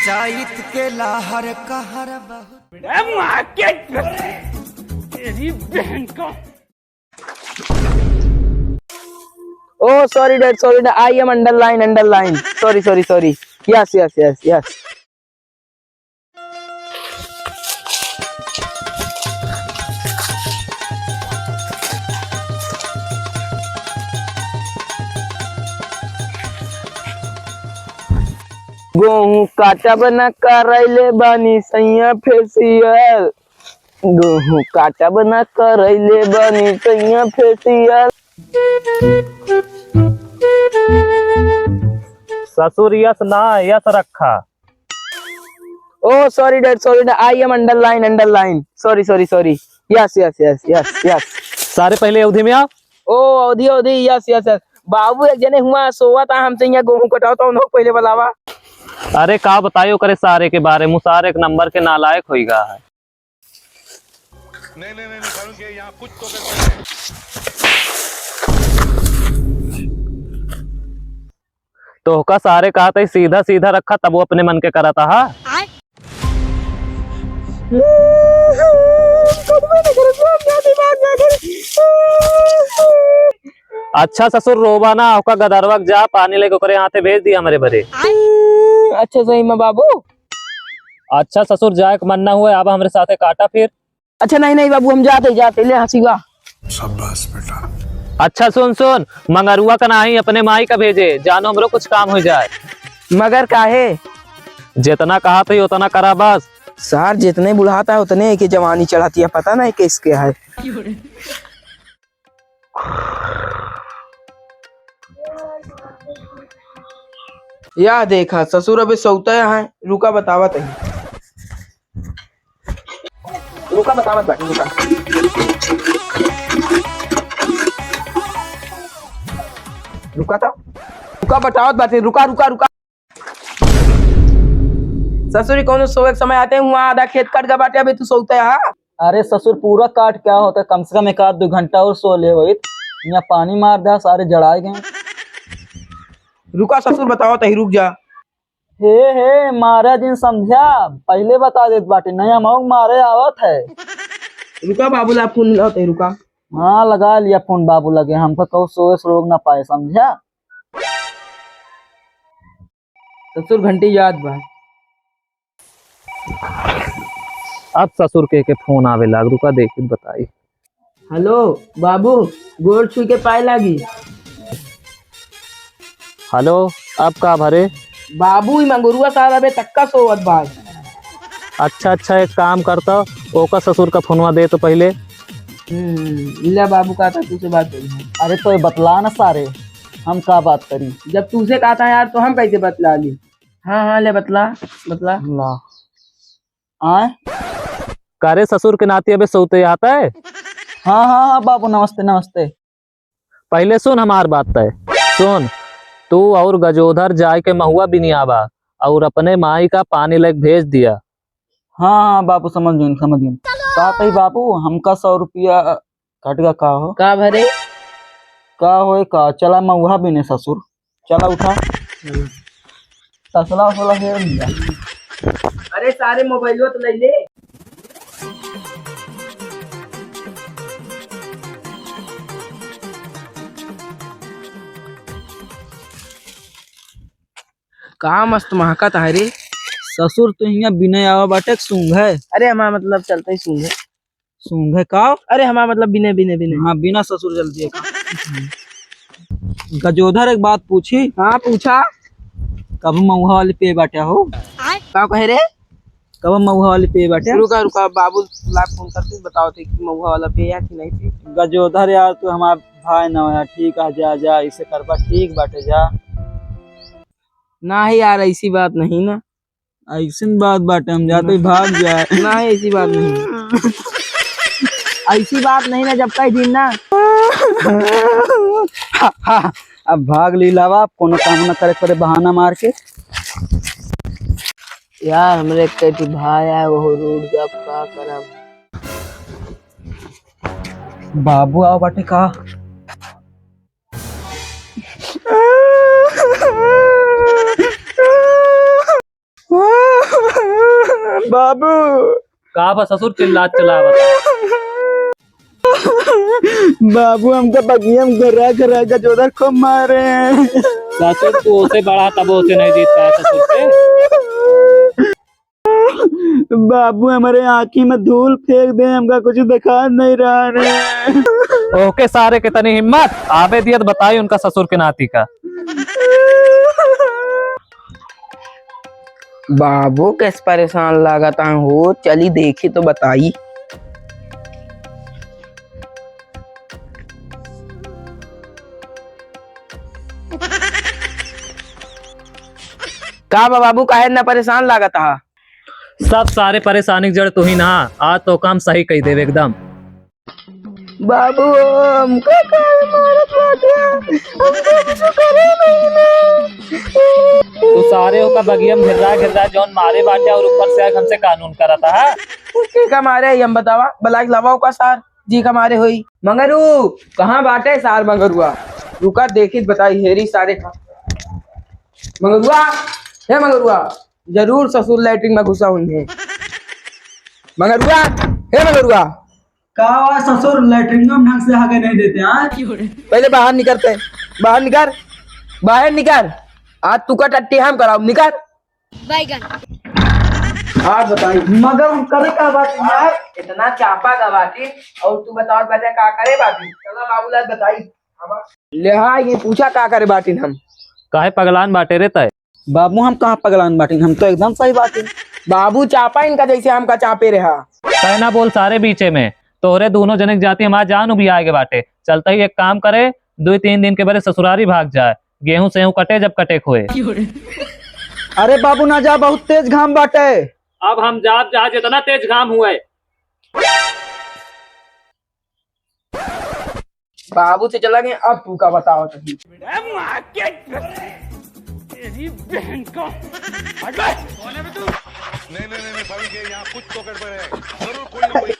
चैत के लहर कहर बहुत तेरी बहन का। Oh, sorry, Dad. Sorry, Dad. I am underline. Sorry. Yes. गेहूं काटा बना करैले बानी सैया फेसियल। गेहूं काटा बना करैले बानी सैया फेसियल। ससुर यस ना यस रखा। Oh, sorry, Dad. I am underline. Sorry. Yes. सारे पहले अवधि में आओ। Oh, अवधि. Yes. बाबू एक जने हुआ सोवा था हमसे यहाँ गेहूं कटाओ तो उन्होंने पहले बुलावा। अरे का बताइयो करे सारे के बारे में, सारे एक नंबर के नालायक होइगा है। नहीं करूँगे यहाँ कुछ तो कर। तो का सारे कहा था सीधा रखा तब वो अपने मन के करा था। हाँ अच्छा ससुर रोबा ना होका गदरवक जा पानी लेके करे हाथे भेज दिया हमारे भरे। अच्छा सही में बाबू। अच्छा ससुर जाए मन ना हुए अब हमारे साथे काटा फिर। अच्छा नहीं बाबू हम जाते ले हंसीवा। शाबाश बेटा। अच्छा सुन मंगरुआ का नहीं अपने माई का भेजे जानो हमरो कुछ काम हो जाए। मगर काहे जितना कहा था उतना करा बस। सर जितने बुढ़ाता है उतने की जवानी चढ़ाती है, पता नहीं किसके है। या देखा ससुर अभी सोता है। रुका बतावत बाटी रुका बतावत बाटी रुका। ससुरी कौन सोए के समय आते हैं वहाँ आधा खेत कट का बाटे अभी तू सोता है। अरे ससुर पूरा काट क्या होता है, कम से कम 1-2 घंटा और सो ले वही। यहाँ पानी मार दिया सारे जड़ाए गए। रुका ससुर बताओ तही रुक जा। हे मारा जिन समझा पहले बता देत बाटे नहीं हम मारे आवत है। रुका बाबूला फोन मिलाओ तही रुका। हाँ लगा लिया फोन बाबू लगे, हमको कहू सोए से रोक ना पाए समझा। ससुर घंटी याद बा। अब ससुर के फोन आवे लाग रुका देखी बताई। हेलो बाबू गोड़ छू के पाए लागी। हेलो अब का भरे बाबू ही मंगुरुआ साहब अबे तक्का सोवत भाई। अच्छा एक काम करता ओका ससुर का फोनवा दे तो पहले। इला बाबू कहा था तुझसे बात करी। अरे तो बतला ना सारे हम का बात करी। जब तुझसे कहा था यार तो हम कैसे बतला ली। हाँ ले बतला। ला आए करे ससुर के नाते अबे सोते आता है। हाँ बाबू नमस्ते। पहले सुन हमार बात तय सुन। तू और गजोधर जाए के महुआ बिनियाबा और अपने माई का पानी लेके भेज दिया। हाँ बाबू समझ गई। कहा था बाबू हमका 100 रुपया कटगा का हो का भरे का होए का। चला महुआ बिने ससुर चला उठा तसला है। अरे सारे मोबाइलों तो ले ले। कहाँ मस्त महकत है रे। ससुर तो यहाँ बिने आवा बाटे सूंघ है। अरे हमारा मतलब चलते ही सूंघ है का। अरे हमारा मतलब बिने। हाँ बिना ससुर जल्दी का। गजोधर एक बात पूछी। हाँ पूछा। कब महुआ वाली पे बाटे हो का कहे रे। कब महुआ वाली पे बाटे। रुका बाबू ला फोन करते बताओ थे कि महुआ वाला पे या कि नहीं थी। गजोधर यार तू हमारा भाई ना यार ठीक है जा इसे करबा ठीक बाटे जा। ना ही यार ऐसी बात नहीं ना। ऐसी बात बाटे हम जाते भाग जाए ना ऐसी बात नहीं। ऐसी बात नहीं ना जब कई दिन ना। अब भाग ली लावा कोनो काम न करे पड़े बहाना मार के। यार हमरे कई भाई है वो रोड का करब। बाबू आओ बाटे का। बाबू कहा बा ससुर चिल्ला चला बता। बाबू हमको बगिया में घरा घरा गजोदर को मारे हैं। ससुर तू उसे बड़ा तब उसे नहीं जीतता है ससुर से। बाबू हमारे आँखी में धूल फेंक दे, हमका कुछ दिखा नहीं रहा है। ओके सारे कितनी हिम्मत आवे दियत बताई उनका ससुर के नाती का। बाबू कैसे परेशान लगाता हो, चली देखी तो बताई। का बाबू काहे ना परेशान लागत हा? सब सारे परेशानी की जड़ तू ही ना, आज तो काम सही कही देवे एकदम। बाबू हमको काहे मारत बाटे? हमको कुछ करे नहीं। तू सारे का बगियम घिर जौन मारे बाटे और ऊपर से हमसे कानून करता है। के का मारे हम बतावा, बलाक लवाओ का सार जी का मारे होई। मंगरू कहाँ बाटे सार मंगरुआ? रुका देखी बताई हेरी सारे का। मंगरुआ हे मंगरुआ, जरूर ससुर लैट्रिन में घुसा हुई। मंगरुआ हे मंगरुआ, कहा ससुर लैट्रिन में ढंग से आगे नहीं देते हाँ। पहले बाहर निकलते, बाहर निकल, बाहर निकल। आज तू का टट्टी हम कराओ, निकल। आज बताई मगर हम करे का बात यार। इतना चापा का बाटी और तू बताओ बेटा का करे बाटी? चला बाबूलाल बताई। ले हाँ ये पूछा का करे बाटी हम? काहे पगलान बाटे रहता है। बाबू हम कहाँ पगलान बाटी, हम तो एकदम सही बात है। बाबू चापा इनका जैसे हमका चापे रहा। कहना बोल सारे बीचे में तोहरे दोनों जनक जाती हमारे जान भी आगे बाटे। चलता ही एक काम करे, 2-3 दिन के बारे ससुरारी भाग जाए, गेहूं से कटे जब कटे खोए। अरे बाबू ना जा, बहुत तेज घाम बाटे। अब हम जाब जहाँ जितना तेज घाम हुए। बाबू से चला गए, अब तू का बताओ तभी। नहीं, पवन के यहाँ कुछ तो गड़बड़ है, जरूर कोई ना कोई